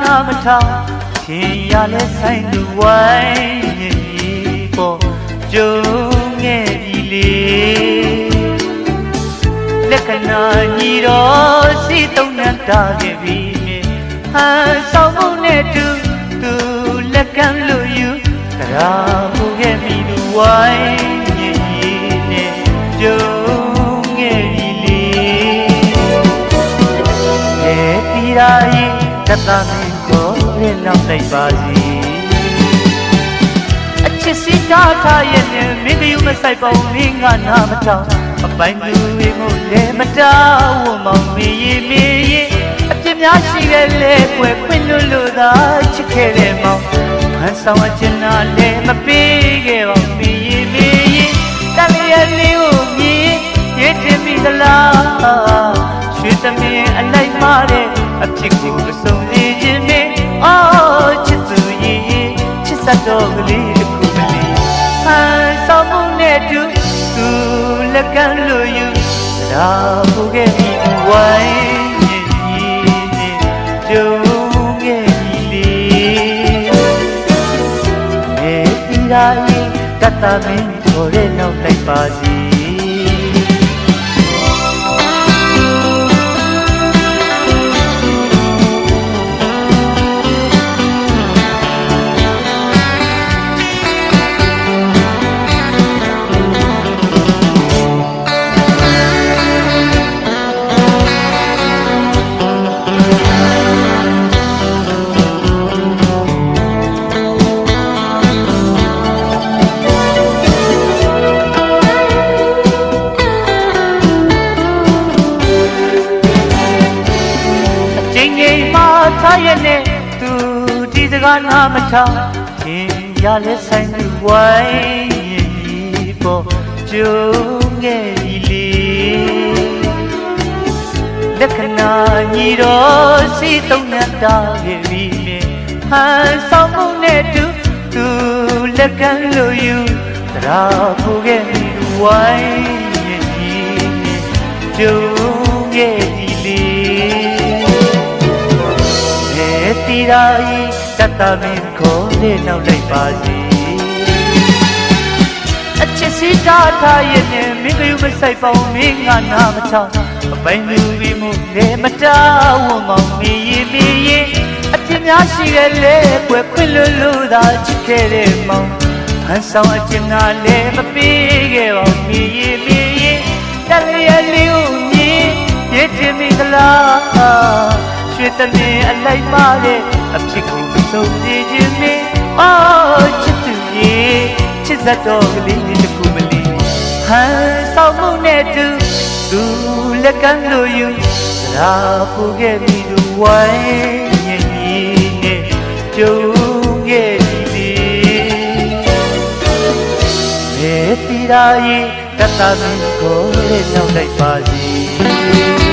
နာမထောင်ရှင်ရလဲဆိုင်သူဝိုင်းမြည်ကြီးပေါ်ကြုံငယ်ပြီလေလက္ခဏာညီတော်စီတုံးနှံတာခဲ့ပြီမြေဟန်ဆောင်မှုနဲ့တူသူလက်ကမ်းလို့ယူကရာမှုခဲ့ပြီသူဝိုင်းမြည်ကြီးနဲ့ကြုံငယ်ပြီလေတီရာရင်တတ်တာမင်းကိုရဲလောက်လိုက်ပါစီအချစ်စီတာထားရဲ့နဲ့မင်းကယူမဆိုင်ပါဘူးမင်းကနာမထောင်အပိုင်သူရင်ကိုလည်းမတားဝမောင်မီရင်အပြစ်များရှိခဲ့လေကွယ်ခွင့်လို့သာချစ်ခဲ့တယ်မောင်ဟန်ဆောင်အချင်နာလည်းမပေးခဲ့ပါမီရင်တန်လျက်လေးကိုမြည်ရစ်တင်ပြီသလားရွှေသမင်းအလိုက်မာတဲ့အဖြစ်ကိုမဆုံးနေခြင်းနဲ့အော်ချစ်သူရင်ချစ်စက်တော်ကလေးတစ်ခုမလေးဟန်ဆောင်မှုနဲ့တူသူလက်ကမ်းလို့ယူလာဖို့ခဲ့ပြီဝိုင်းမြည်နဲ့ကြုံခဲ့ပြီလေဒီရာရင်တတ်တာမင်းကိုရဲနောက်လိုက်ပါစီထားရနဲ့သူဒီစကားနာမထောင်ခင်ရလဲဆိုင်သူဝိုင်းရင်ပေါ်ကြုံခဲ့ပြီလေလက္ခဏာညီတော်စီတုံးနှံတာခဲ့ပြီမြေဟန်ဆောင်မှုနဲ့တူသူလက်ကမ်းလို့ယူသရာဖို့ခဲ့ပြီဝိုင်းရင်ကြုံခဲ့ပြီလေတီရာရင်တတ်တာမင်းကိုလည်းနောက်လိုက်ပါစီအချစ်စီတာထားရဲ့နဲ့မင်းကယူမဆိုင်ပါဘူးမင်းကနာမထောင်အပိုင်လူပြီးမှုလည်းမတားဝမောင်မီရင်အပြစ်များရှိခဲ့လေကွယ်ခွင့်လို့သာချစ်ခဲ့တဲ့မောင်ဟန်ဆောင်အချင်ကလည်းမပေးခဲ့ပါဘူးမီရင်တလျက်လေးကိုမြည်ရစ်တင်မိသလားရွှေသမင်းအလိုက်မာတဲ့အဖြစ်ကိုမဆုံးနေခြင်းနဲ့အော်ချစ်သူရဲ့ချစ်စက်တော်ကလေးတစ်ခုမလေးဟန်ဆောင်မှုနဲ့တူသူလက်ကမ်းလို့ယူလာဖို့ခဲ့ပြီသူဝိုင်းရင်ကြီးနဲ့ကြုံခဲ့ပြီလေတီရာရင်တတ်တာမင်းကိုလည်းနောက်လိုက်ပါစီ